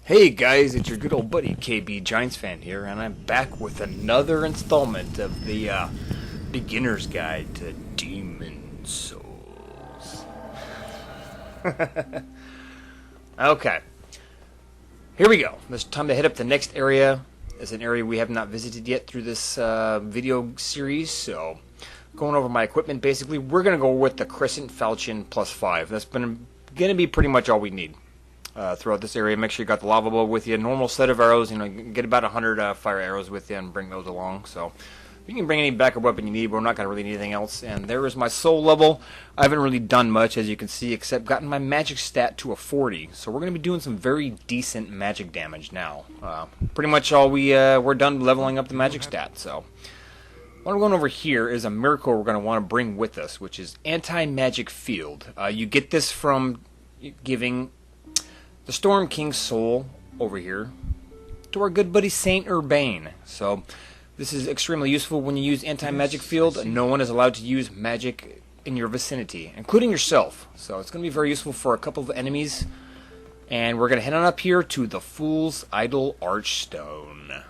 Hey guys, it's your good old buddy KBGiantsfan here, and I'm back with another installment of the Beginner's Guide to Demon Souls. Okay, here we go. It's time to hit up the next area. It's an area we have not visited yet through this video series, so going over my equipment, basically, we're going to go with the Crescent Falchion +5. That's going to be pretty much all we need. Throughout this area, make sure you got the lava bow with you. Normal set of arrows, get about 100 fire arrows with you and bring those along. So you can bring any backup weapon you need, but we're not going to really need anything else. And there is my soul level. I haven't really done much, as you can see, except gotten my magic stat to a 40. So we're going to be doing some very decent magic damage now. Pretty much all we're done leveling up the magic stat. So what I'm going over here is a miracle we're going to want to bring with us, which is anti-magic field. You get this from giving the Storm King's soul over here to our good buddy Saint Urbane. So this is extremely useful when you use anti-magic field. No one is allowed to use magic in your vicinity, including yourself. So it's going to be very useful for a couple of enemies. And we're going to head on up here to the Fool's Idol Archstone.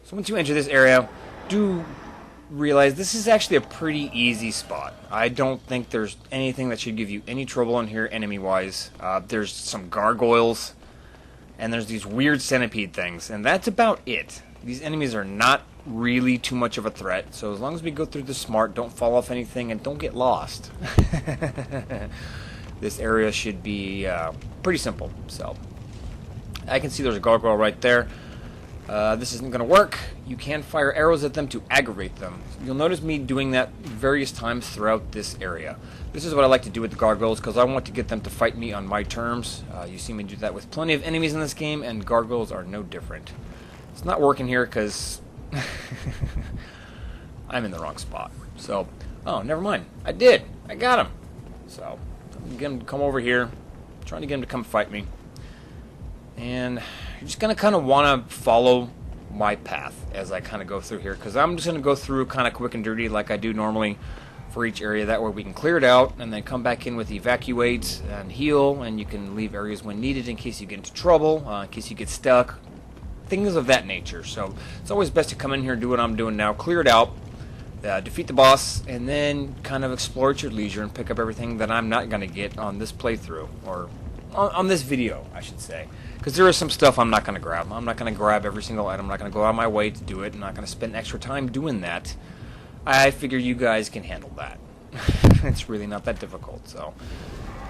So once you enter this area, do realize this is actually a pretty easy spot. I don't think there's anything that should give you any trouble in here enemy-wise. There's some gargoyles, and there's these weird centipede things, and that's about it. These enemies are not really too much of a threat, so as long as we go through this smart, don't fall off anything, and don't get lost. This area should be pretty simple. So I can see there's a gargoyle right there. This isn't going to work. You can fire arrows at them to aggravate them. You'll notice me doing that various times throughout this area. This is what I like to do with the gargoyles because I want to get them to fight me on my terms. You see me do that with plenty of enemies in this game, and gargoyles are no different. It's not working here because I'm in the wrong spot. So, oh, never mind. I did. I got him. So, I'm going to come over here, trying to get him to come fight me. And you're just going to kind of want to follow my path as I kind of go through here, because I'm just going to go through kind of quick and dirty like I do normally for each area. That way we can clear it out and then come back in with evacuate and heal, and you can leave areas when needed in case you get into trouble, in case you get stuck, things of that nature. So it's always best to come in here and do what I'm doing now, clear it out, defeat the boss, and then kind of explore at your leisure and pick up everything that I'm not going to get on this playthrough, or on this video, I should say. Because there is some stuff I'm not going to grab. I'm not going to grab every single item. I'm not going to go out of my way to do it. I'm not going to spend extra time doing that. I figure you guys can handle that. It's really not that difficult. So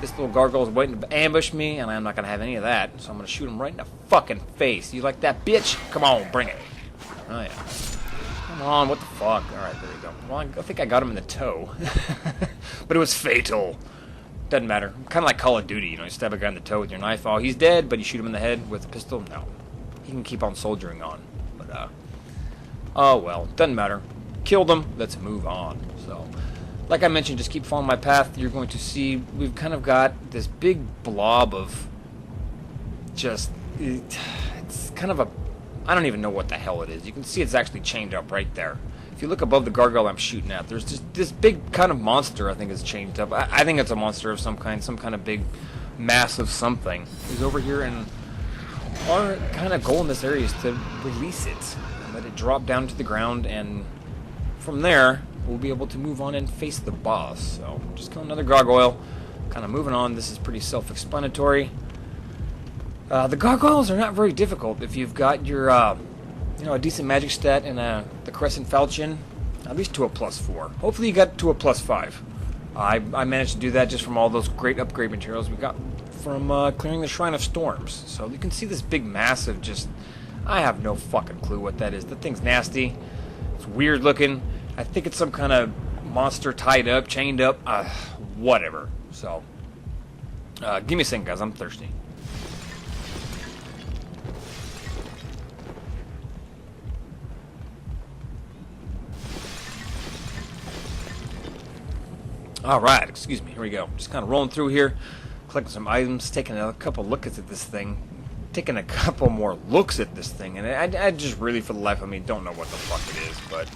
this little gargoyle is waiting to ambush me, and I'm not going to have any of that. So I'm going to shoot him right in the fucking face. You like that, bitch? Come on, bring it. Oh, yeah. Come on, what the fuck? Alright, there we go. Well, I think I got him in the toe. But it was fatal. Doesn't matter. Kind of like Call of Duty, you stab a guy in the toe with your knife. Oh, he's dead, but you shoot him in the head with a pistol? No. He can keep on soldiering on. But, oh well. Doesn't matter. Killed him. Let's move on. So, like I mentioned, just keep following my path. You're going to see we've kind of got this big blob of just, it's kind of a, I don't even know what the hell it is. You can see it's actually chained up right there. If you look above the gargoyle I'm shooting at, there's just this big kind of monster I think is chained up. I think it's a monster of some kind of big mass of something. He's over here, and our kind of goal in this area is to release it and let it drop down to the ground, and from there we'll be able to move on and face the boss. So just kill another gargoyle, kind of moving on. This is pretty self-explanatory. The gargoyles are not very difficult if you've got your a decent magic stat and the Crescent Falchion, at least to a +4. Hopefully you got to a +5. I managed to do that just from all those great upgrade materials we got from clearing the Shrine of Storms. So you can see this big mass of just, I have no fucking clue what that is. That thing's nasty. It's weird looking. I think it's some kind of monster tied up, chained up, whatever. So, give me a second, guys. I'm thirsty. Alright, excuse me, here we go. Just kind of rolling through here, collecting some items, taking a couple looks at this thing, taking a couple more looks at this thing, and I just really, for the life of me, don't know what the fuck it is, but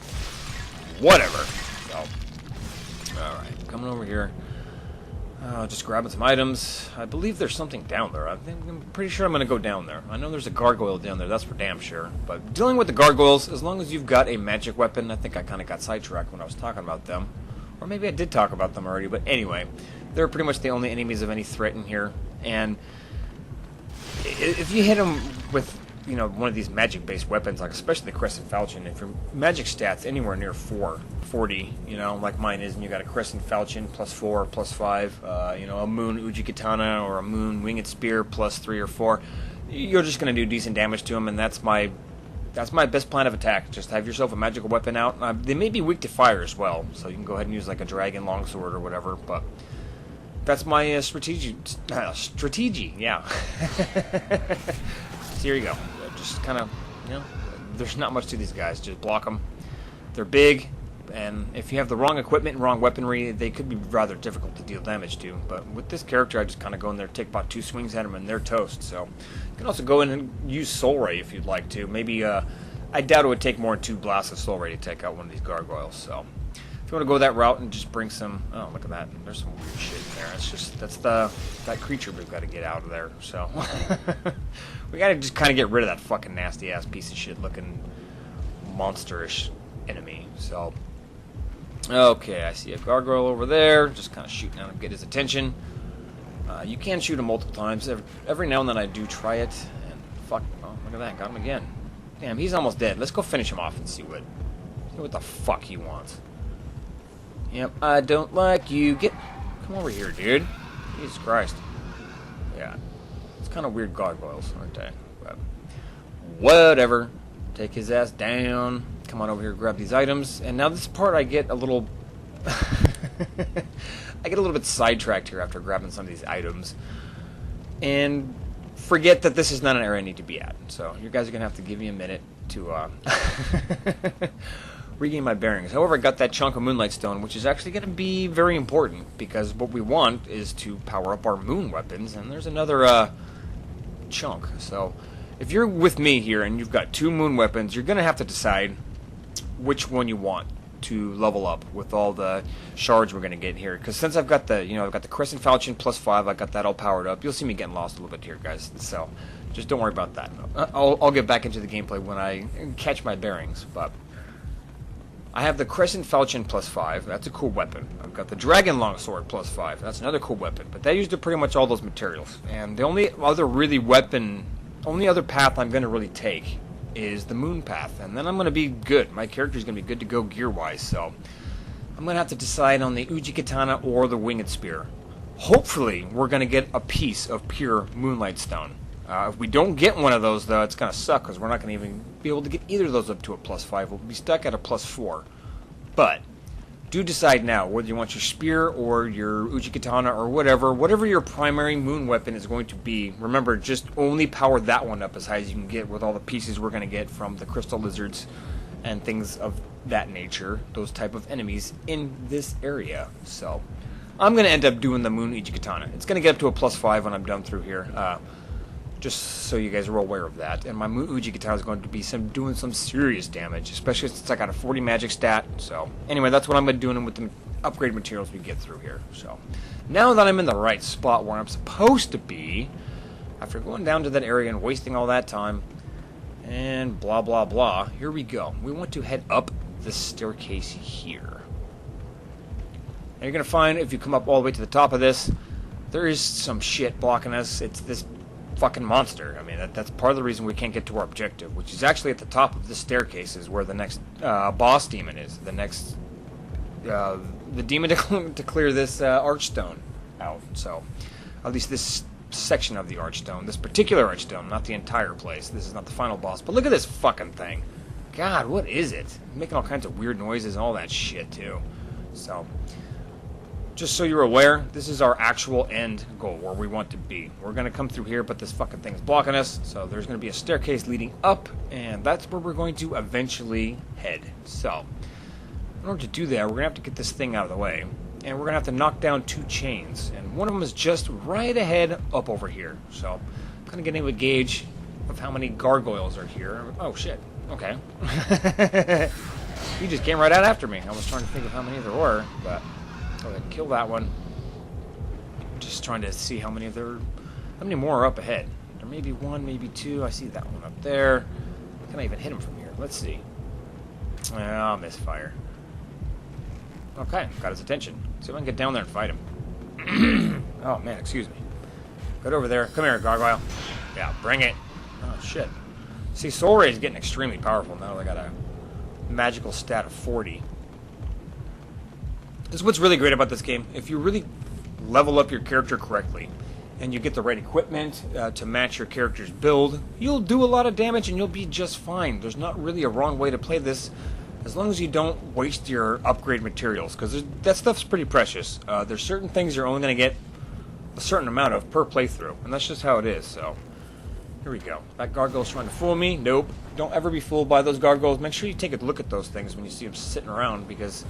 whatever. So, alright, coming over here. Just grabbing some items. I believe there's something down there. I'm pretty sure I'm going to go down there. I know there's a gargoyle down there, that's for damn sure. But dealing with the gargoyles, as long as you've got a magic weapon, I think I kind of got sidetracked when I was talking about them. Or maybe I did talk about them already, but anyway. They're pretty much the only enemies of any threat in here. And if you hit them with, you know, one of these magic-based weapons, like especially the Crescent Falchion, if your magic stats anywhere near 40, you know, like mine is, and you got a Crescent Falchion +4, +5, you know, a Moon Uji Katana or a Moon Winged Spear +3 or 4, you're just going to do decent damage to them, and that's my best plan of attack. Just have yourself a magical weapon out. They may be weak to fire as well, so you can go ahead and use like a Dragon Longsword or whatever, but that's my strategy, yeah. So here you go. Just kind of, you know, there's not much to these guys. Just block them. They're big, and if you have the wrong equipment and wrong weaponry, they could be rather difficult to deal damage to. But with this character, I just kind of go in there, take about 2 swings at them, and they're toast. So you can also go in and use Soul Ray if you'd like to. Maybe, I doubt it would take more than 2 blasts of Soul Ray to take out one of these gargoyles. So if you want to go that route and just bring some, oh, look at that. There's some weird shit in there. It's just, that creature we've got to get out of there. So we got to just kind of get rid of that fucking nasty ass piece of shit looking monsterish enemy. So, okay, I see a gargoyle over there. Just kind of shooting at him, get his attention. You can shoot him multiple times. Every now and then I do try it. And fuck, oh, look at that, got him again. Damn, he's almost dead. Let's go finish him off and see what the fuck he wants. Yep, I don't like you. Come over here, dude. Jesus Christ. Yeah. It's kind of weird gargoyles, aren't they? But whatever. Take his ass down. Come on over here, grab these items. And now this part I get a little... I get a little bit sidetracked here after grabbing some of these items. And forget that this is not an area I need to be at. So you guys are going to have to give me a minute to... regain my bearings. However, I got that chunk of Moonlight Stone, which is actually going to be very important, because what we want is to power up our moon weapons, and there's another chunk. So, if you're with me here and you've got 2 moon weapons, you're going to have to decide which one you want to level up with all the shards we're going to get here. Because since I've got the, you know, I've got the Crescent Falchion +5, I got that all powered up. You'll see me getting lost a little bit here, guys. So, just don't worry about that. I'll get back into the gameplay when I catch my bearings, but... I have the Crescent Falchion +5. That's a cool weapon. I've got the Dragon Longsword +5. That's another cool weapon. But they used up pretty much all those materials. And the only other path I'm going to really take is the Moon path. And then I'm going to be good. My character's going to be good to go gear-wise. So I'm going to have to decide on the Uji Katana or the Winged Spear. Hopefully, we're going to get a piece of pure Moonlight Stone. If we don't get one of those, though, it's going to suck, because we're not going to even be able to get either of those up to a +5. We'll be stuck at a +4. But do decide now whether you want your spear or your Uji Katana or whatever your primary moon weapon is going to be. Remember, just only power that one up as high as you can get with all the pieces we're going to get from the crystal lizards and things of that nature, those type of enemies in this area. So I'm going to end up doing the Moon Uji Katana. It's going to get up to a +5 when I'm done through here. Just so you guys are aware of that. And my Uji Katana is going to be doing some serious damage, especially since I got a 40 magic stat. So, anyway, that's what I'm going to be doing with the upgrade materials we get through here. So, now that I'm in the right spot where I'm supposed to be, after going down to that area and wasting all that time, and blah, blah, blah, here we go. We want to head up the staircase here. And you're going to find, if you come up all the way to the top of this, there is some shit blocking us. It's this fucking monster. I mean, that's part of the reason we can't get to our objective, which is actually at the top of this staircase is where the next boss demon is. The next, the demon to clear this Archstone out. So, at least this section of the Archstone, this particular Archstone, not the entire place. This is not the final boss. But look at this fucking thing. God, what is it? Making all kinds of weird noises and all that shit too. So, just so you're aware, this is our actual end goal, where we want to be. We're going to come through here, but this fucking thing is blocking us, so there's going to be a staircase leading up, and that's where we're going to eventually head. So, in order to do that, we're going to have to get this thing out of the way, and we're going to have to knock down 2 chains, and one of them is just right ahead up over here. So, I'm kind of getting a gauge of how many gargoyles are here. Oh, shit. Okay. He just came right out after me. I was trying to think of how many there were, but... go ahead and kill that one. Just trying to see how many more are up ahead. There may be one, maybe two. I see that one up there. Can I even hit him from here? Let's see. Oh, misfire. Okay, got his attention. See if I can get down there and fight him. Oh, man, excuse me. Get over there. Come here, Gargoyle. Yeah, bring it. Oh, shit. See, Soul Ray is getting extremely powerful now. I got a magical stat of 40. This is what's really great about this game. If you really level up your character correctly, and you get the right equipment to match your character's build, you'll do a lot of damage and you'll be just fine. There's not really a wrong way to play this, as long as you don't waste your upgrade materials, because that stuff's pretty precious. There's certain things you're only going to get a certain amount of per playthrough, and that's just how it is. So here we go. That gargoyle's trying to fool me. Nope. Don't ever be fooled by those gargoyles. Make sure you take a look at those things when you see them sitting around, because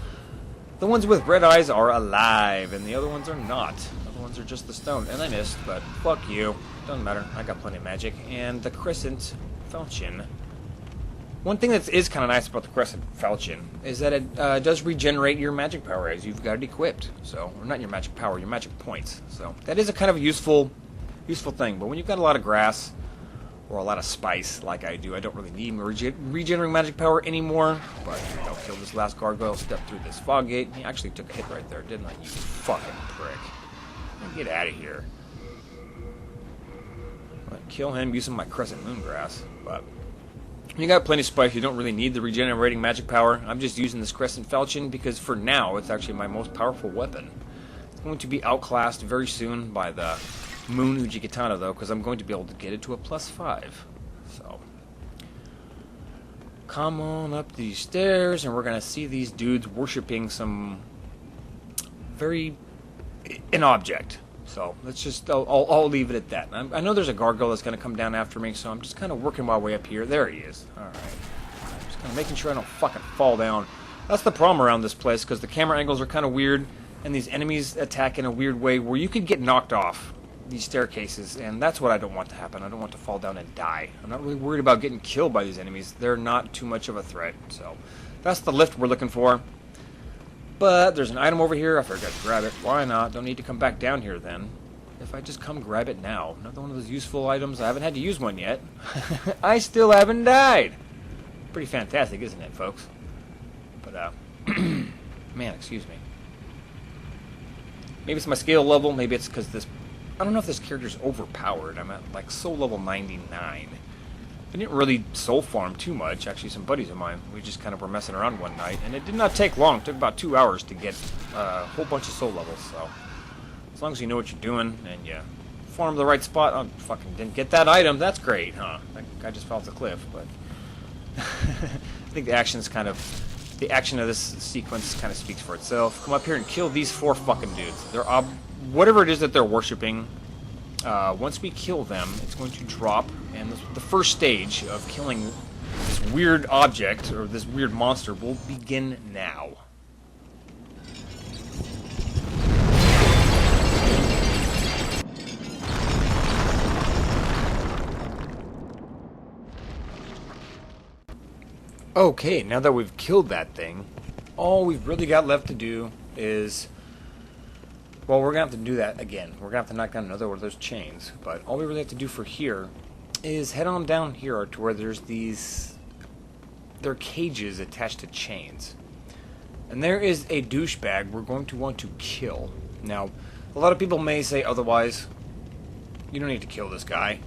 the ones with red eyes are alive, and the other ones are not. The other ones are just the stone. And I missed, but fuck you. Doesn't matter. I got plenty of magic. And the Crescent Falchion. One thing that is kind of nice about the Crescent Falchion is that it does regenerate your magic power as you've got it equipped. So, or not your magic power, your magic points. So that is a kind of a useful thing. But when you've got a lot of grass or a lot of spice, like I do, I don't really need regenerating magic power anymore. But I'll kill this last gargoyle, step through this fog gate. He actually took a hit right there, didn't I? You fucking prick. Get out of here. I'll kill him using my Crescent Moongrass. But you got plenty of spice. You don't really need the regenerating magic power. I'm just using this Crescent Falchion because for now it's actually my most powerful weapon. It's going to be outclassed very soon by the Moon Ujikatana, though, because I'm going to be able to get it to a +5. So, come on up these stairs, and we're going to see these dudes worshipping an object. So, let's just, I'll leave it at that. I know there's a gargoyle that's going to come down after me, so I'm just kind of working my way up here. There he is. Alright. Just kind of making sure I don't fucking fall down. That's the problem around this place, because the camera angles are kind of weird, and these enemies attack in a weird way where you could get knocked off these staircases, and that's what I don't want to happen. I don't want to fall down and die. I'm not really worried about getting killed by these enemies. They're not too much of a threat. So that's the lift we're looking for. But there's an item over here. I forgot to grab it. Why not? Don't need to come back down here then. If I just come grab it now. Another one of those useful items. I haven't had to use one yet. I still haven't died. Pretty fantastic, isn't it, folks? But man, excuse me. Maybe it's my skill level. Maybe it's because this, I don't know if this character's overpowered. I'm at like soul level 99. I didn't really soul farm too much. Actually, some buddies of mine, we just kind of were messing around one night, and it did not take long. It took about 2 hours to get a whole bunch of soul levels. So as long as you know what you're doing and you farm the right spot, I fucking didn't get that item. That's great, huh? That guy just fell off the cliff, but I think the action of this sequence kind of speaks for itself. Come up here and kill these 4 fucking dudes. They're whatever it is that they're worshipping. Once we kill them, it's going to drop, and the first stage of killing this weird object, or this weird monster, will begin now. Okay, now that we've killed that thing, all we've really got left to do is, well, we're going to have to do that again. We're going to have to knock down another one of those chains. But all we really have to do for here is head on down here to where there's there are cages attached to chains. And there is a douchebag we're going to want to kill. Now, a lot of people may say otherwise. You don't need to kill this guy.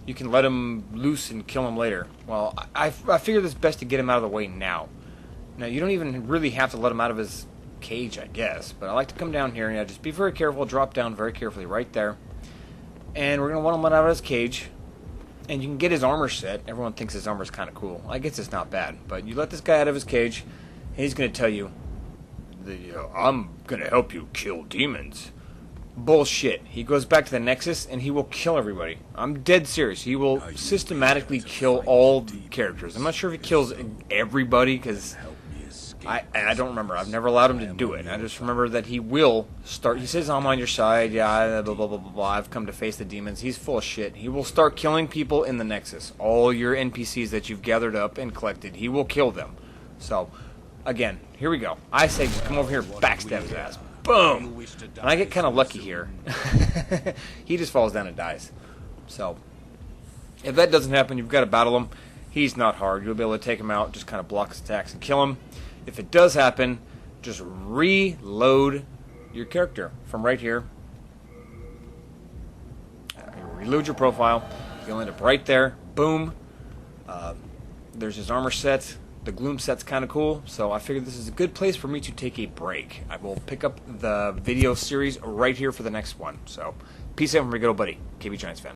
You can let him loose and kill him later. Well, I figured it's best to get him out of the way now. Now, you don't even really have to let him out of his cage, I guess. But I like to come down here and just be very careful. Drop down very carefully right there. And we're going to want him let out of his cage. And you can get his armor set. Everyone thinks his armor is kind of cool. I guess it's not bad. But you let this guy out of his cage, and he's going to tell you, I'm going to help you kill demons. Bullshit. He goes back to the Nexus and he will kill everybody. I'm dead serious. He will systematically kill all the characters. I'm not sure if he kills everybody because I don't remember. I've never allowed him to do it. I just remember that he will start. He says, I'm on your side. Yeah, blah, blah, blah, blah, blah. I've come to face the demons. He's full of shit. He will start killing people in the Nexus. All your NPCs that you've gathered up and collected, he will kill them. So, again, here we go. I say, come over here, backstab his ass. boom. And I get kind of lucky here. He just falls down and dies. So, if that doesn't happen, you've got to battle him. He's not hard. You'll be able to take him out, just kind of block his attacks and kill him. If it does happen, just reload your character from right here. Reload your profile. You'll end up right there. Boom. There's his armor set. The gloom set's kind of cool, so I figured this is a good place for me to take a break. I will pick up the video series right here for the next one. So, peace out from your good old buddy, KBGiantsfan.